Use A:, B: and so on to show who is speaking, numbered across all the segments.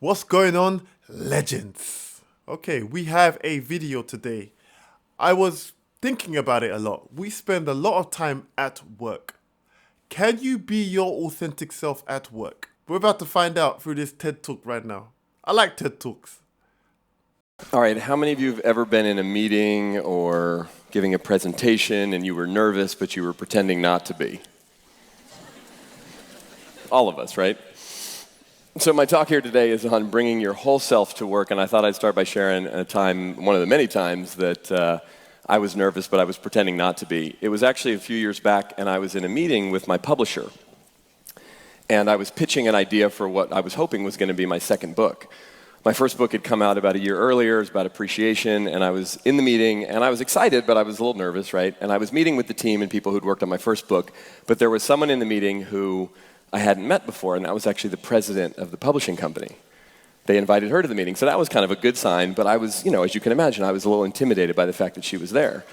A: What's going on, legends? Okay, we have a video today. I was thinking about it a lot. We spend a lot of time at work. Can you be your authentic self at work? We're about to find out through this TED Talk right now. I like TED Talks.
B: All right, how many of you have ever been in a meeting or giving a presentation and you were nervous, but you were pretending not to be? All of us, right? So my talk here today is on bringing your whole self to work, and I thought I'd start by sharing a time, one of the many times that I was nervous, but I was pretending not to be. It was actually a few years back, and I was in a meeting with my publisher, and I was pitching an idea for what I was hoping was going to be my second book. My first book had come out about a year earlier. It was about appreciation, and I was in the meeting, and I was excited, but I was a little nervous, right? And I was meeting with the team and people who'd worked on my first book, but there was someone in the meeting who I hadn't met before, and that was actually the president of the publishing company. They invited her to the meeting, so that was kind of a good sign, but I was, as you can imagine, I was a little intimidated by the fact that she was there.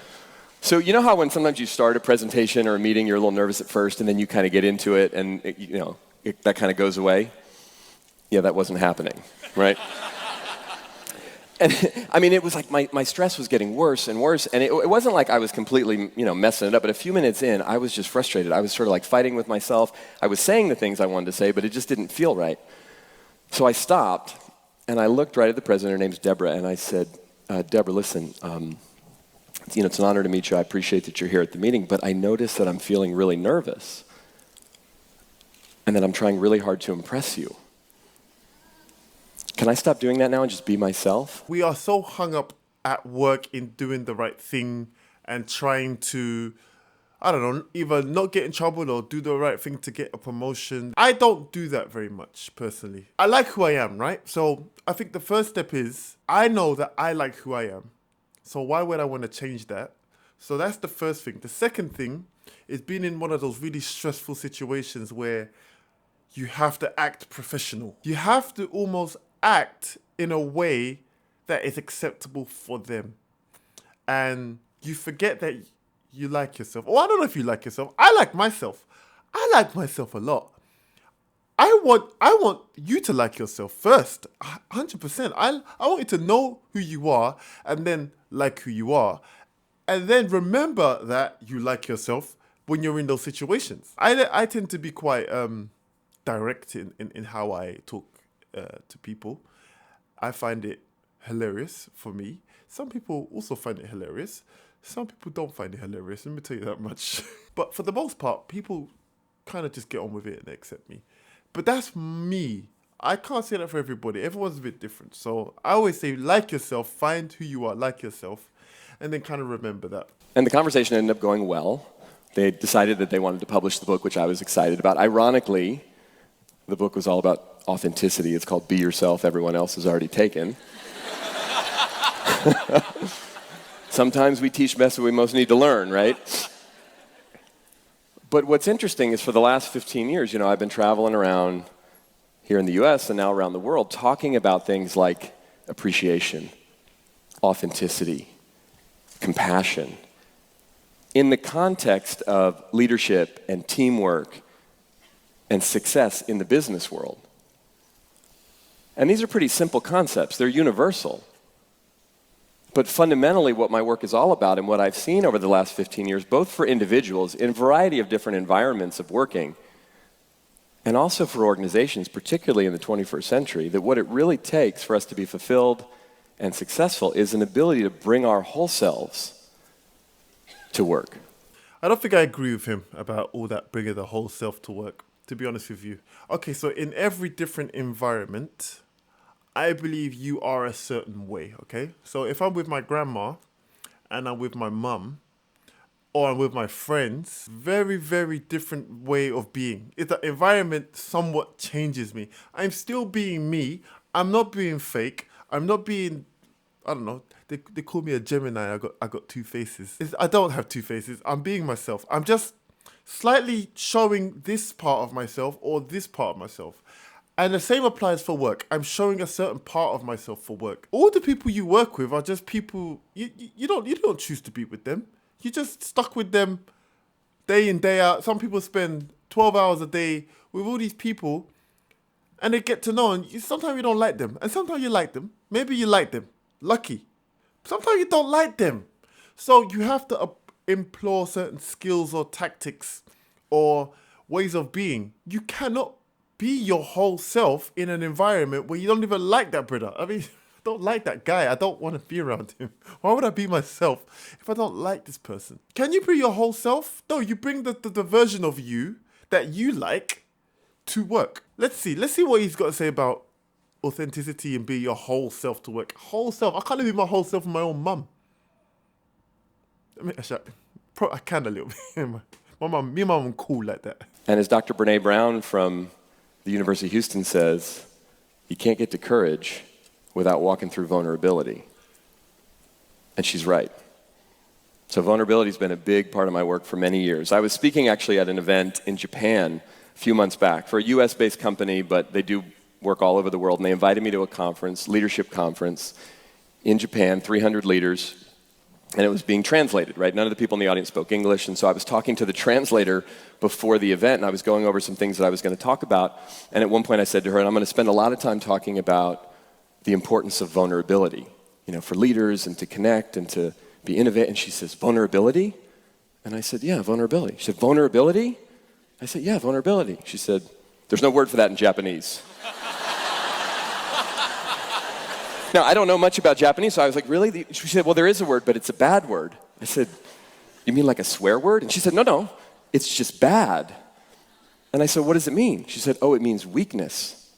B: So you know how when sometimes you start a presentation or a meeting, you're a little nervous at first, and then you kind of get into it, and that kind of goes away? Yeah, that wasn't happening, right? And I mean, it was like my stress was getting worse and worse, and it wasn't like I was completely, messing it up, but a few minutes in, I was just frustrated. I was sort of like fighting with myself. I was saying the things I wanted to say, but it just didn't feel right. So I stopped, and I looked right at the president. Her name's Deborah, and I said, Deborah, listen, it's an honor to meet you. I appreciate that you're here at the meeting, but I noticed that I'm feeling really nervous, and that I'm trying really hard to impress you. Can I stop doing that now and just be myself?
A: We are so hung up at work in doing the right thing and trying to, either not get in trouble or do the right thing to get a promotion. I don't do that very much, personally. I like who I am, right? So I think the first step is, I know that I like who I am. So why would I want to change that? So that's the first thing. The second thing is being in one of those really stressful situations where you have to act professional. You have to almost act in a way that is acceptable for them. And you forget that you like yourself. Oh, I don't know if you like yourself. I like myself. I like myself a lot. I want you to like yourself first, 100%. I want you to know who you are and then like who you are. And then remember that you like yourself when you're in those situations. I tend to be quite direct in how I talk to people. I find it hilarious for me. Some people also find it hilarious. Some people don't find it hilarious, let me tell you that much. But for the most part, people kind of just get on with it and accept me. But that's me. I can't say that for everybody. Everyone's a bit different. So I always say, like yourself, find who you are, like yourself, and then kind of remember that.
B: And the conversation ended up going well. They decided that they wanted to publish the book, which I was excited about. Ironically, the book was all about authenticity. It's called Be Yourself, Everyone Else Is Already Taken. Sometimes we teach best what we most need to learn, right? But what's interesting is for the last 15 years, I've been traveling around here in the US and now around the world talking about things like appreciation, authenticity, compassion, in the context of leadership and teamwork and success in the business world. And these are pretty simple concepts. They're universal. But fundamentally, what my work is all about and what I've seen over the last 15 years, both for individuals in a variety of different environments of working, and also for organizations, particularly in the 21st century, that what it really takes for us to be fulfilled and successful is an ability to bring our whole selves to work.
A: I don't think I agree with him about all that bringing the whole self to work, to be honest with you. Okay, so in every different environment, I believe you are a certain way, okay? So if I'm with my grandma and I'm with my mum or I'm with my friends, very, very different way of being. If the environment somewhat changes me, I'm still being me. I'm not being fake. I'm not being, they call me a Gemini. I got two faces. I don't have two faces. I'm being myself. I'm just slightly showing this part of myself or this part of myself. And the same applies for work. I'm showing a certain part of myself for work. All the people you work with are just people, you don't choose to be with them. You're just stuck with them day in, day out. Some people spend 12 hours a day with all these people and they get to know, and sometimes you don't like them, and sometimes you like them. Maybe you like them. Lucky. Sometimes you don't like them. So you have to implore certain skills or tactics or ways of being. You cannot be your whole self in an environment where you don't even like that brother. I mean, I don't like that guy. I don't want to be around him. Why would I be myself if I don't like this person? Can you be your whole self? No, you bring the version of you that you like to work. Let's see what he's got to say about authenticity and be your whole self to work. Whole self. I can't even be my whole self with my own mum. I mean, I can a little bit. Me and my mum cool like that.
B: And as Dr. Brene Brown from the University of Houston says, you can't get to courage without walking through vulnerability. And she's right. So vulnerability has been a big part of my work for many years. I was speaking actually at an event in Japan a few months back for a US-based company, but they do work all over the world, and they invited me to a conference, leadership conference in Japan, 300 leaders, and it was being translated, right? None of the people in the audience spoke English, and so I was talking to the translator before the event, and I was going over some things that I was going to talk about, and at one point I said to her, and I'm going to spend a lot of time talking about the importance of vulnerability, for leaders and to connect and to be innovative, and she says, vulnerability? And I said, yeah, vulnerability. She said, vulnerability? I said, yeah, vulnerability. She said, there's no word for that in Japanese. Now, I don't know much about Japanese, so I was like, really? She said, well, there is a word, but it's a bad word. I said, you mean like a swear word? And she said, no, it's just bad. And I said, what does it mean? She said, oh, it means weakness.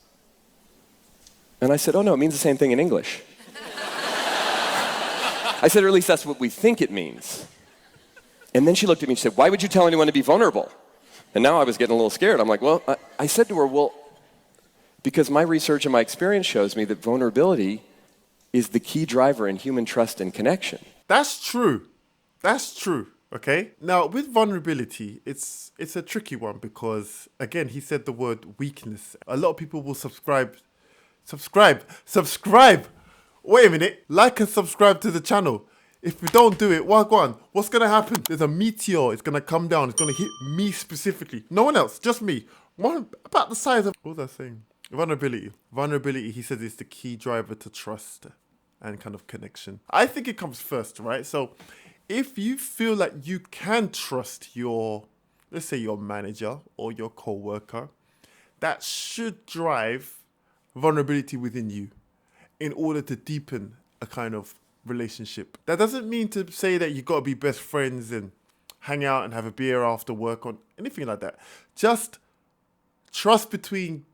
B: And I said, oh, no, it means the same thing in English. I said, or at least that's what we think it means. And then she looked at me and she said, why would you tell anyone to be vulnerable? And now I was getting a little scared. I'm like, well, I said to her, well, because my research and my experience shows me that vulnerability is the key driver in human trust and connection.
A: That's true. Okay? Now, with vulnerability, it's a tricky one because, again, he said the word weakness. A lot of people will subscribe. Wait a minute. Like and subscribe to the channel. If we don't do it, wagwan, what's going to happen? There's a meteor. It's going to come down. It's going to hit me specifically. No one else, just me. One about the size of... What was I saying? Vulnerability. Vulnerability, he says, is the key driver to trust and kind of connection. I think it comes first, right? So if you feel like you can trust your, let's say your manager or your co-worker, that should drive vulnerability within you in order to deepen a kind of relationship. That doesn't mean to say that you got to be best friends and hang out and have a beer after work or anything like that. Just trust between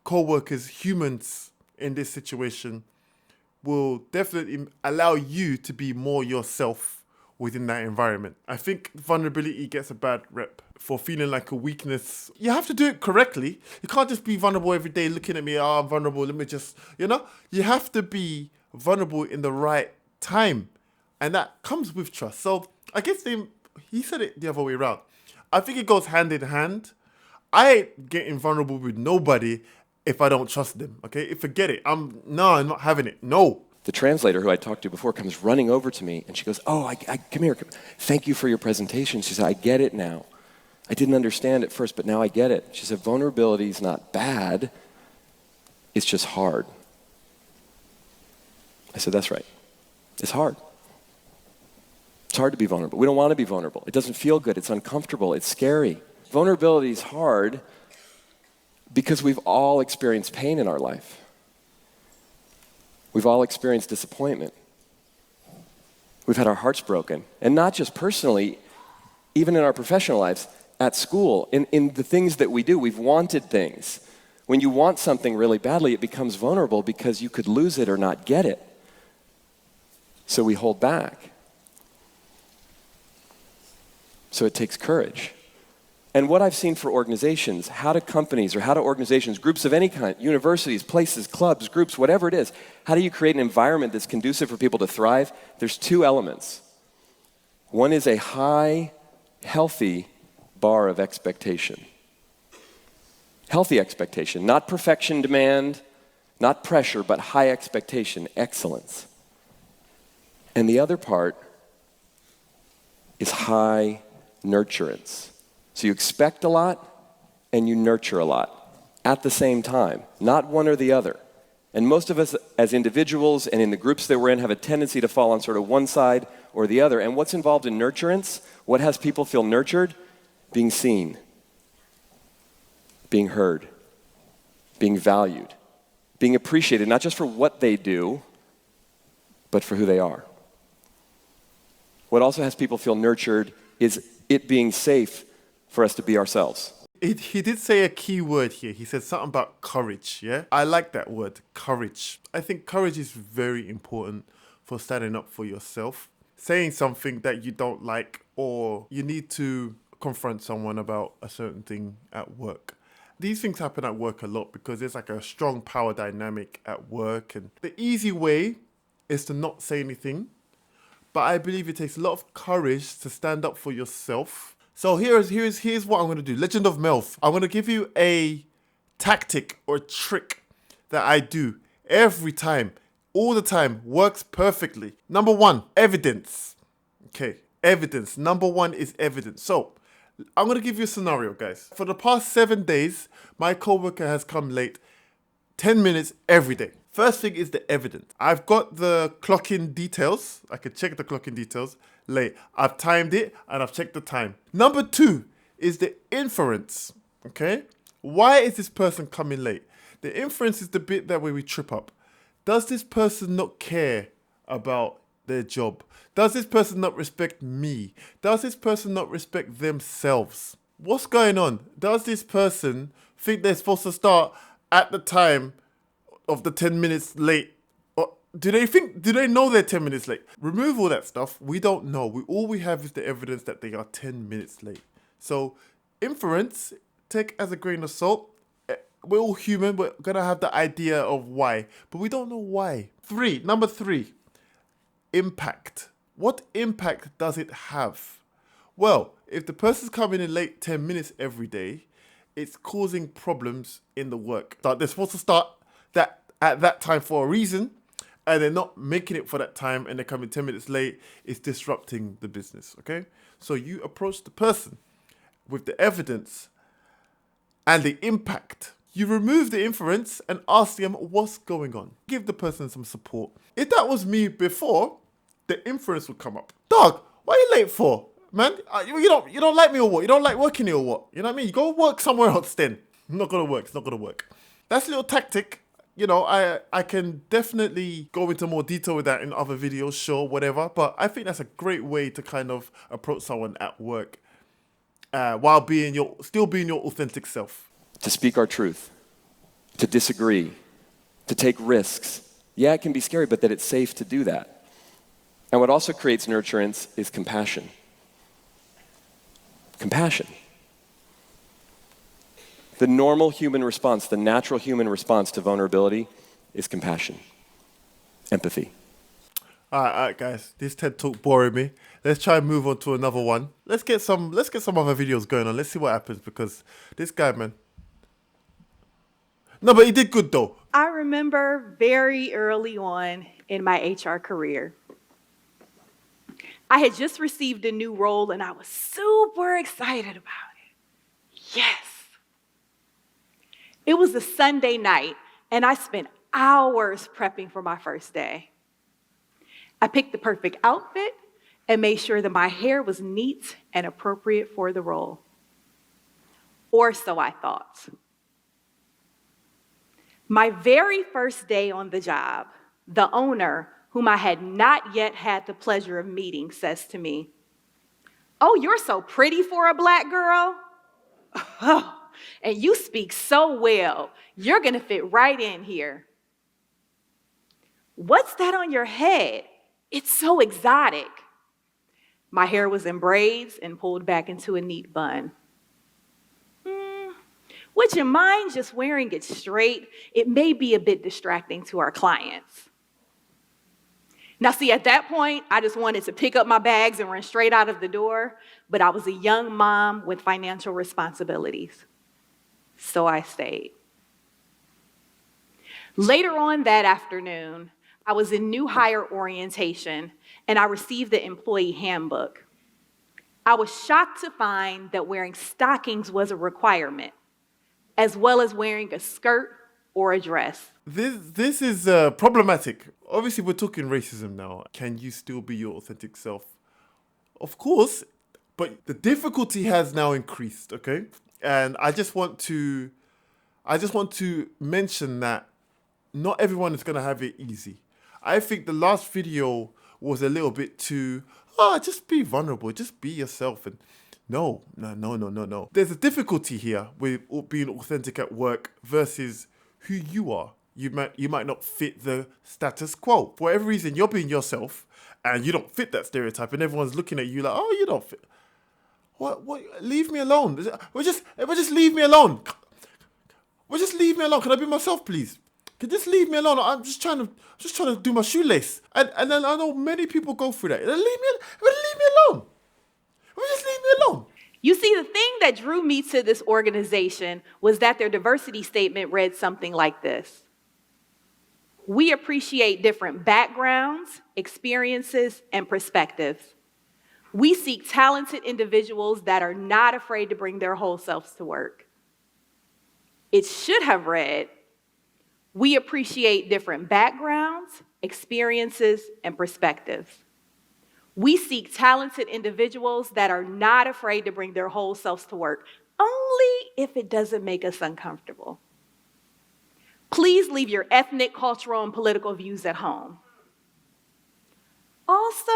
A: co-workers, humans in this situation will definitely allow you to be more yourself within that environment. I think vulnerability gets a bad rep for feeling like a weakness. You have to do it correctly. You can't just be vulnerable every day looking at me, I'm vulnerable, let me just, you have to be vulnerable in the right time. And that comes with trust. So I guess he said it the other way around. I think it goes hand in hand. I ain't getting vulnerable with nobody if I don't trust them, okay? Forget it. I'm not having it. No.
B: The translator who I talked to before comes running over to me and she goes, oh, I come here. Thank you for your presentation. She said, I get it now. I didn't understand it first, but now I get it. She said, vulnerability is not bad. It's just hard. I said, that's right. It's hard. It's hard to be vulnerable. We don't want to be vulnerable. It doesn't feel good. It's uncomfortable. It's scary. Vulnerability is hard because we've all experienced pain in our life. We've all experienced disappointment. We've had our hearts broken. And not just personally, even in our professional lives, at school, in the things that we do, we've wanted things. When you want something really badly, it becomes vulnerable because you could lose it or not get it. So we hold back. So it takes courage. And what I've seen for organizations, how do companies or how do organizations, groups of any kind, universities, places, clubs, groups, whatever it is, how do you create an environment that's conducive for people to thrive? There's two elements. One is a high, healthy bar of expectation. Healthy expectation, not perfection demand, not pressure, but high expectation, excellence. And the other part is high nurturance. So you expect a lot and you nurture a lot. at the same time, not one or the other. And most of us as individuals and in the groups that we're in have a tendency to fall on sort of one side or the other. And what's involved in nurturance? What has people feel nurtured? Being seen, being heard, being valued, being appreciated, not just for what they do, but for who they are. What also has people feel nurtured is it being safe for us to be ourselves.
A: He did say a key word here. He said something about courage, yeah? I like that word, courage. I think courage is very important for standing up for yourself. Saying something that you don't like, or you need to confront someone about a certain thing at work. These things happen at work a lot because there's like a strong power dynamic at work. And the easy way is to not say anything. But I believe it takes a lot of courage to stand up for yourself. So here's what I'm going to do. Legend of Melf. I'm going to give you a tactic or trick that I do every time, all the time, works perfectly. Number one, evidence. Okay, evidence. Number one is evidence. So I'm going to give you a scenario, guys. For the past 7 days, my coworker has come late 10 minutes every day. First thing is the evidence. I've got the clock-in details. I can check the clock-in details late. I've timed it and I've checked the time. Number two is the inference. Okay? Why is this person coming late? The inference is the bit that where we trip up. Does this person not care about their job? Does this person not respect me? Does this person not respect themselves? What's going on? Does this person think they're supposed to start at the time of the 10 minutes late? Or do they know they're 10 minutes late? Remove all that stuff. We don't know. All we have is the evidence that they are 10 minutes late. So inference, take as a grain of salt. We're all human. We're going to have the idea of why, but we don't know why. Number three, impact. What impact does it have? Well, if the person's coming in late 10 minutes every day, it's causing problems in the work. They're supposed to start at that time for a reason, and they're not making it for that time, and they're coming 10 minutes late. It's disrupting the business, okay? So you approach the person with the evidence and the impact. You remove the inference and ask them what's going on. Give the person some support. If that was me before, the inference would come up. Dog, what are you late for? Man, you don't like me or what? You don't like working here or what? You know what I mean? You go work somewhere else then. Not gonna work. It's not gonna work. That's a little tactic. You know, I can definitely go into more detail with that in other videos, sure, whatever. But I think that's a great way to kind of approach someone at work while still being your authentic self.
B: To speak our truth, to disagree, to take risks. Yeah, it can be scary, but that it's safe to do that. And what also creates nurturance is compassion. Compassion. The normal human response, the natural human response to vulnerability is compassion, empathy.
A: All right, guys. This TED Talk boring me. Let's try and move on to another one. Let's get some other videos going on. Let's see what happens because this guy, man. No, but he did good though.
C: I remember very early on in my HR career, I had just received a new role and I was super excited about it. Yes. It was a Sunday night and I spent hours prepping for my first day. I picked the perfect outfit and made sure that my hair was neat and appropriate for the role. Or so I thought. My very first day on the job, the owner, whom I had not yet had the pleasure of meeting, says to me, "Oh, you're so pretty for a black girl. Oh, and you speak so well. You're going to fit right in here. What's that on your head? It's so exotic." My hair was in braids and pulled back into a neat bun. Would you mind just wearing it straight? It may be a bit distracting to our clients. Now, see, at that point, I just wanted to pick up my bags and run straight out of the door, but I was a young mom with financial responsibilities, so I stayed. Later on that afternoon, I was in new hire orientation, and I received the employee handbook. I was shocked to find that wearing stockings was a requirement. as well as wearing a skirt or a dress.
A: This is problematic. Obviously, we're talking racism now. Can you still be your authentic self? Of course, but the difficulty has now increased. Okay, and I just want to mention that not everyone is gonna have it easy. I think the last video was a little bit too. Just be vulnerable. Just be yourself. And no. There's a difficulty here with being authentic at work versus who you are. You might not fit the status quo. For whatever reason, you're being yourself and you don't fit that stereotype, and everyone's looking at you like, oh, you don't fit. What? Leave me alone. Just leave me alone. Just leave me alone. Can I be myself, please? Can you just leave me alone? I'm just trying to do my shoelace. And then I know many people go through that. Leave me alone. Just leave me alone.
C: You see, the thing that drew me to this organization was that their diversity statement read something like this: we appreciate different backgrounds, experiences, and perspectives. We seek talented individuals that are not afraid to bring their whole selves to work. It should have read, we appreciate different backgrounds, experiences, and perspectives. We seek talented individuals that are not afraid to bring their whole selves to work, only if it doesn't make us uncomfortable. Please leave your ethnic, cultural, and political views at home. Also,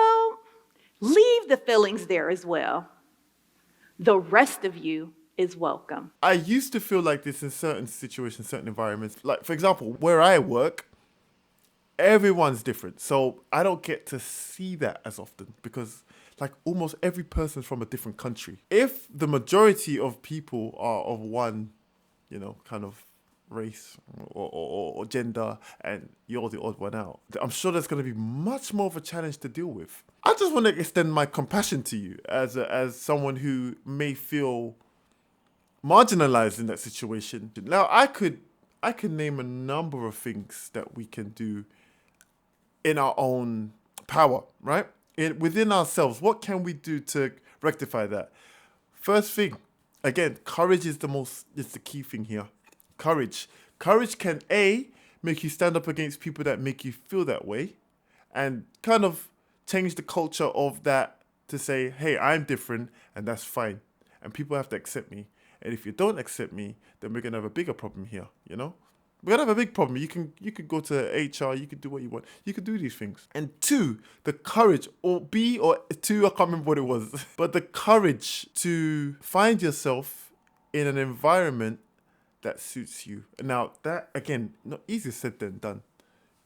C: leave the feelings there as well. The rest of you is welcome.
A: I used to feel like this in certain situations, certain environments. Like, for example, where I work, everyone's different. So I don't get to see that as often because like almost every person's from a different country. If the majority of people are of one, kind of race or gender, and you're the odd one out, I'm sure there's going to be much more of a challenge to deal with. I just want to extend my compassion to you as someone who may feel marginalized in that situation. Now, I could name a number of things that we can do in our own power, right? Within ourselves, what can we do to rectify that? First thing, again, courage is the key thing here. Courage can make you stand up against people that make you feel that way, and kind of change the culture of that to say, hey, I'm different, and that's fine, and people have to accept me. And if you don't accept me, then we're gonna have a bigger problem here. We're gonna have a big problem. You could go to HR. You could do what you want. You could do these things. And two, the courage, or two, I can't remember what it was, but the courage to find yourself in an environment that suits you. Now, that, again, not easier said than done.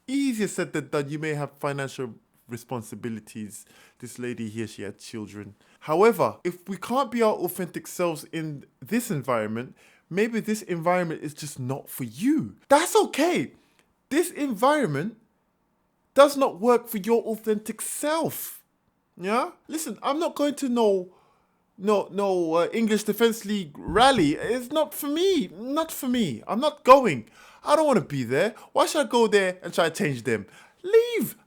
A: Easier said than done. You may have financial responsibilities. This lady here, she had children. However, if we can't be our authentic selves in this environment, maybe this environment is just not for you. That's okay. This environment does not work for your authentic self. Yeah? Listen, I'm not going to no English Defense League rally. It's not for me. Not for me. I'm not going. I don't want to be there. Why should I go there and try to change them? Leave.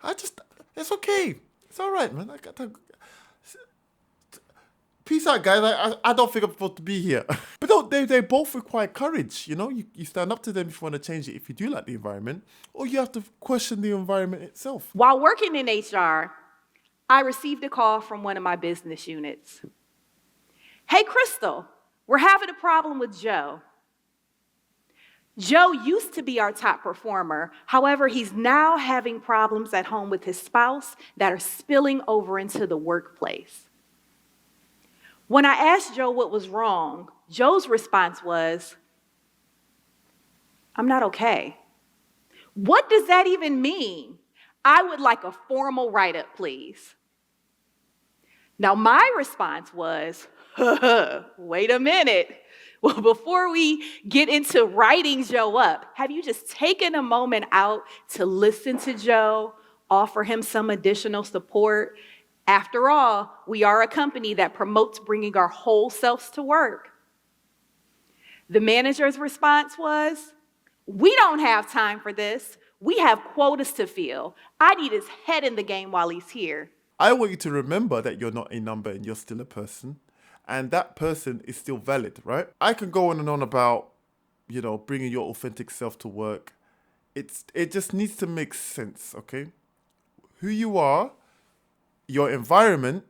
A: It's okay. It's all right, man. Peace out, guys. I don't think I'm supposed to be here. But they both require courage. You stand up to them if you want to change it, if you do like the environment, or you have to question the environment itself.
C: While working in HR, I received a call from one of my business units. Hey, Crystal, we're having a problem with Joe. Joe used to be our top performer. However, he's now having problems at home with his spouse that are spilling over into the workplace. When I asked Joe what was wrong, Joe's response was, I'm not okay. What does that even mean? I would like a formal write-up, please. Now, my response was, wait a minute. Well, before we get into writing Joe up, have you just taken a moment out to listen to Joe, offer him some additional support? After all, we are a company that promotes bringing our whole selves to work. The manager's response was, we don't have time for this. We have quotas to fill. I need his head in the game while he's here.
A: I want you to remember that you're not a number and you're still a person. And that person is still valid, right? I can go on and on about bringing your authentic self to work, it just needs to make sense, okay? Who you are, your environment,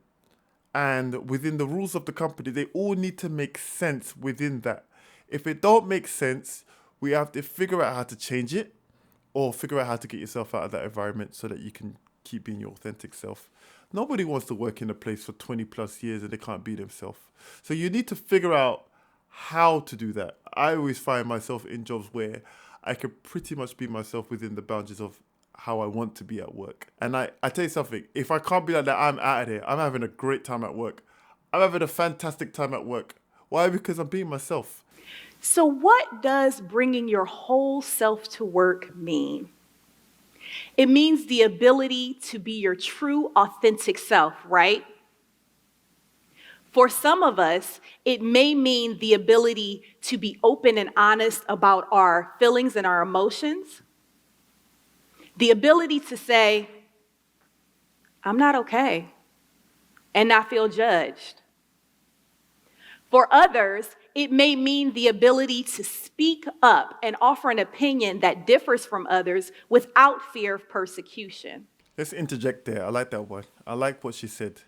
A: and within the rules of the company, they all need to make sense within that. If it don't make sense, we have to figure out how to change it or figure out how to get yourself out of that environment so that you can keep being your authentic self. Nobody wants to work in a place for 20 plus years and they can't be themselves. So you need to figure out how to do that. I always find myself in jobs where I can pretty much be myself within the boundaries of how I want to be at work. And I tell you something, if I can't be like that, I'm out of here. I'm having a great time at work. I'm having a fantastic time at work. Why? Because I'm being myself.
C: So, what does bringing your whole self to work mean? It means the ability to be your true, authentic self, right? For some of us, it may mean the ability to be open and honest about our feelings and our emotions. The ability to say, I'm not okay, and not feel judged. For others, it may mean the ability to speak up and offer an opinion that differs from others without fear of persecution.
A: Let's interject there. I like that one. I like what she said.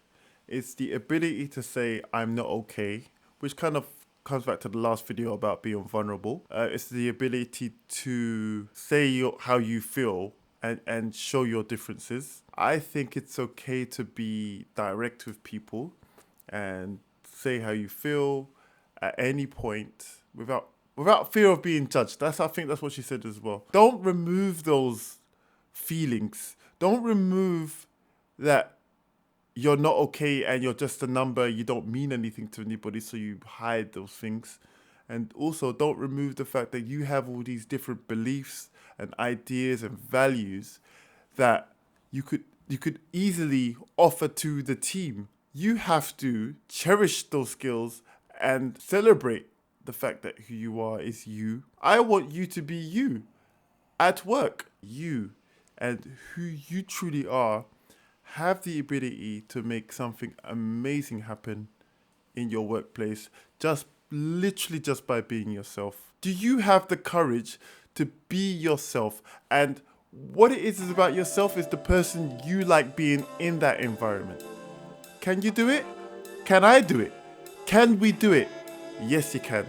A: It's the ability to say, I'm not okay, which kind of comes back to the last video about being vulnerable. It's the ability to say how you feel and show your differences. I think it's okay to be direct with people and say how you feel at any point without fear of being judged. I think that's what she said as well. Don't remove those feelings. Don't remove that you're not okay and you're just a number, you don't mean anything to anybody, so you hide those things. And also don't remove the fact that you have all these different beliefs and ideas and values that you could easily offer to the team. You have to cherish those skills and celebrate the fact that who you are is you. I want you to be you at work. You and who you truly are have the ability to make something amazing happen in your workplace literally just by being yourself. Do you have the courage to be yourself? And what it is about yourself is the person you like being in that environment. Can you do it? Can I do it? Can we do it? Yes, you can.